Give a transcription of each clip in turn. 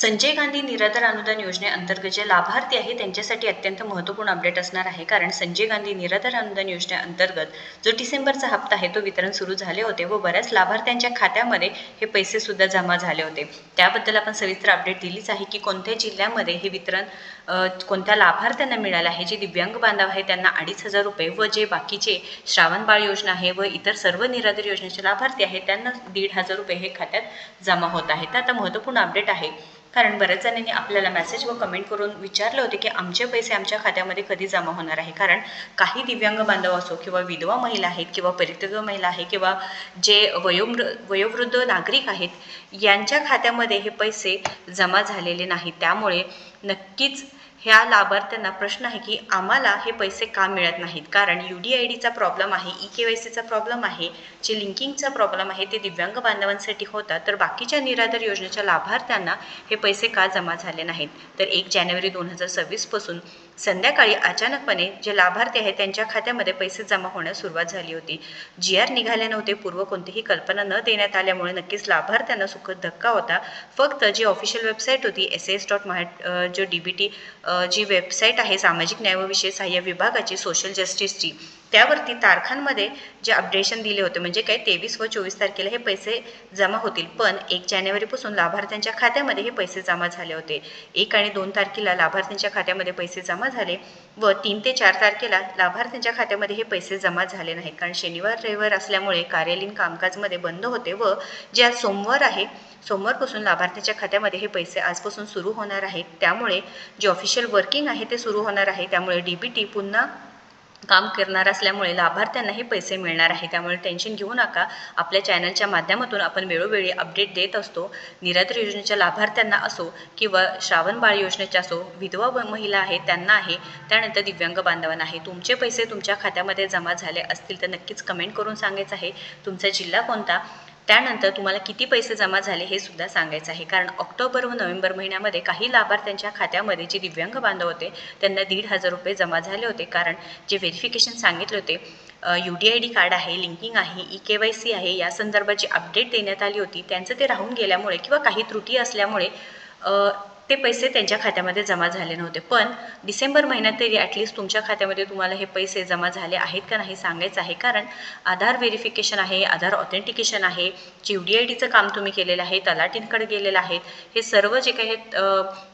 संजय गांधी निराधार अनुदान योजनेअंतर्गत जे लाभार्थी आहे त्यांच्यासाठी अत्यंत महत्त्वपूर्ण अपडेट असणार आहे. कारण संजय गांधी निराधार अनुदान योजनेअंतर्गत जो डिसेंबरचा हप्ता आहे तो वितरण सुरू झाले होते व बऱ्याच लाभार्थ्यांच्या खात्यामध्ये हे पैसे सुद्धा जमा झाले होते. त्याबद्दल आपण सविस्तर अपडेट दिलीच आहे की कोणत्या जिल्ह्यामध्ये हे वितरण कोणत्या लाभार्थ्यांना मिळाले आहे. जे दिव्यांग बांधव आहे त्यांना 2,500 रुपये व जे बाकीचे श्रावण बाळ योजना आहे व इतर सर्व निराधार योजनेचे लाभार्थी आहेत त्यांना 1,500 रुपये हे खात्यात जमा होत आहेत. तर आता महत्त्वपूर्ण अपडेट आहे. कारण बऱ्याच जणांनी आपल्याला मेसेज व कमेंट करून विचारले होते की आमचे पैसे आमच्या खात्यामध्ये कधी जमा होणार आहे. कारण काही दिव्यांग बांधव असो किंवा विधवा महिला आहेत किंवा परित्यक्त महिला आहे किंवा जे वयोवृद्ध नागरिक आहेत यांच्या खात्यामध्ये हे पैसे जमा झालेले नाहीत. त्यामुळे नक्कीच ह्या लाभार्थ्यांना प्रश्न आहे की आम्हाला हे पैसे का मिळत नाहीत. कारण UDIDचा प्रॉब्लेम आहे, EKYCचा प्रॉब्लेम आहे, जे लिंकिंगचा प्रॉब्लेम आहे ते दिव्यांग बांधवांसाठी होता. तर बाकीच्या निराधार योजनेच्या लाभार्थ्यांना हे पैसे का जमा झाले नाहीत. तर 1 जानेवारी 2026 पासून संध्याकाळी अचानकपणे जे लाभार्थी आहेत त्यांच्या खात्यामध्ये पैसे जमा होण्यास सुरुवात झाली होती. GR निघाले नव्हते, पूर्व कोणतीही कल्पना न देण्यात आल्यामुळे नक्कीच लाभार्थ्यांना सुखद धक्का होता. फक्त जी ऑफिशियल वेबसाईट होती SAS.MAHAT जो DBT जी वेबसाईट आहे सामाजिक न्याय व विशेष सहाय्य विभागाची सोशल जस्टिसची, त्यावरती तारखांमध्ये जे अपडेशन दिले होते म्हणजे काय 23 व 24 तारखेला हे पैसे जमा होतील. पण 1 जानेवारीपासून लाभार्थ्यांच्या खात्यामध्ये हे पैसे जमा झाले होते. 1 आणि 2 तारखेला लाभार्थ्यांच्या खात्यामध्ये पैसे जमा झाले व 3 ते 4 तारखेला लाभार्थ्यांच्या खात्यामध्ये हे पैसे जमा झाले नाहीत. कारण शनिवार रविवार असल्यामुळे कार्यालयीन कामकाजमध्ये बंद होते व जे आज सोमवार आहे सोमवारपासून लाभार्थ्यांच्या खात्यामध्ये हे पैसे आजपासून सुरू होणार आहेत. त्यामुळे जे ऑफिशियल वर्किंग आहे ते सुरू होणार आहे. त्यामुळे DBT पुन्हा काम करणार असल्यामुळे लाभार्थ्यांना हे पैसे मिळणार आहे. त्यामुळे टेन्शन घेऊ नका. आपल्या चॅनलच्या माध्यमातून आपण वेळोवेळी अपडेट देत असतो. निराधार योजनेच्या लाभार्थ्यांना असो किंवा श्रावण बाळ योजनेच्या असो, विधवा महिला आहेत त्यांना आहे, त्यानंतर दिव्यांग बांधवांना आहे. तुमचे पैसे तुमच्या खात्यामध्ये जमा झाले असतील तर नक्कीच कमेंट करून सांगायचं आहे तुमचा जिल्हा कोणता, त्यानंतर तुम्हाला किती पैसे जमा झाले हे सुद्धा सांगायचं आहे. कारण ऑक्टोबर व नोव्हेंबर महिन्यामध्ये काही लाभार्थ्यांच्या खात्यामध्ये जे दिव्यांग बांधव होते त्यांना 1,500 रुपये जमा झाले होते. कारण जे व्हेरिफिकेशन सांगितले होते UDID कार्ड आहे, लिंकिंग आहे, EKYC आहे, या संदर्भात जी अपडेट देण्यात आली होती त्यांचं ते राहून गेल्यामुळे किंवा काही त्रुटी असल्यामुळे ते पैसे त्यांच्या खात्यामध्ये जमा झाले नव्हते. पण डिसेंबर महिन्यात तरी ॲटलिस्ट तुमच्या खात्यामध्ये तुम्हाला हे पैसे जमा झाले आहेत का नाही सांगायचं आहे. कारण आधार व्हेरिफिकेशन आहे, आधार ऑथेंटिकेशन आहे, जे UDIDचं काम तुम्ही केलेलं आहे, तलाठींकडे गेलेलं आहे, हे सर्व जे काही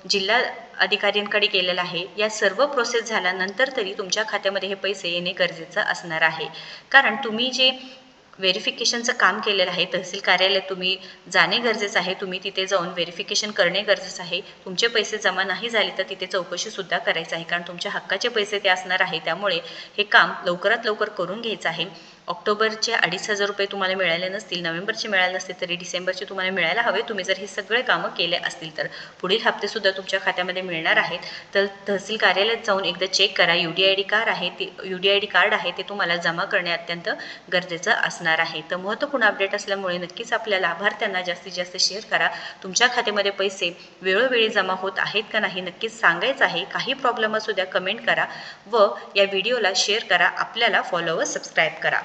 जिल्हा अधिकाऱ्यांकडे गेलेलं आहे, या सर्व प्रोसेस झाल्यानंतर तरी तुमच्या खात्यामध्ये हे पैसे येणे गरजेचं असणार आहे. कारण तुम्ही जे व्हेरिफिकेशनचं काम केलेलं आहे तहसील कार्यालयात तुम्ही जाणे गरजेचं आहे. तुम्ही तिथे जाऊन व्हेरिफिकेशन करणे गरजेचं आहे. तुमचे पैसे जमा नाही झाले तर तिथे चौकशीसुद्धा करायचं आहे. कारण तुमच्या हक्काचे पैसे ते असणार आहे. त्यामुळे हे काम लवकरात लवकर करून घ्यायचं आहे. ऑक्टोबरचे 2,500 रुपये तुम्हाला मिळाले नसतील, नोव्हेंबरचे मिळाले नसतील तरी डिसेंबरचे तुम्हाला मिळायला हवे. तुम्ही जर हे सगळे कामं केले असतील तर पुढील हप्तेसुद्धा तुमच्या खात्यामध्ये मिळणार आहेत. तर तहसील कार्यालयात जाऊन एकदा चेक करा. UDID कार्ड आहे ते तुम्हाला जमा करणे अत्यंत गरजेचं असणार आहे. तर महत्त्वपूर्ण अपडेट असल्यामुळे नक्कीच आपल्या लाभार्थ्यांना जास्तीत जास्त शेअर करा. तुमच्या खात्यामध्ये पैसे वेळोवेळी जमा होत आहेत का नाही नक्कीच सांगायचं आहे. काही प्रॉब्लेम असू द्या कमेंट करा व या व्हिडिओला शेअर करा. आपल्याला फॉलो व सबस्क्राईब करा.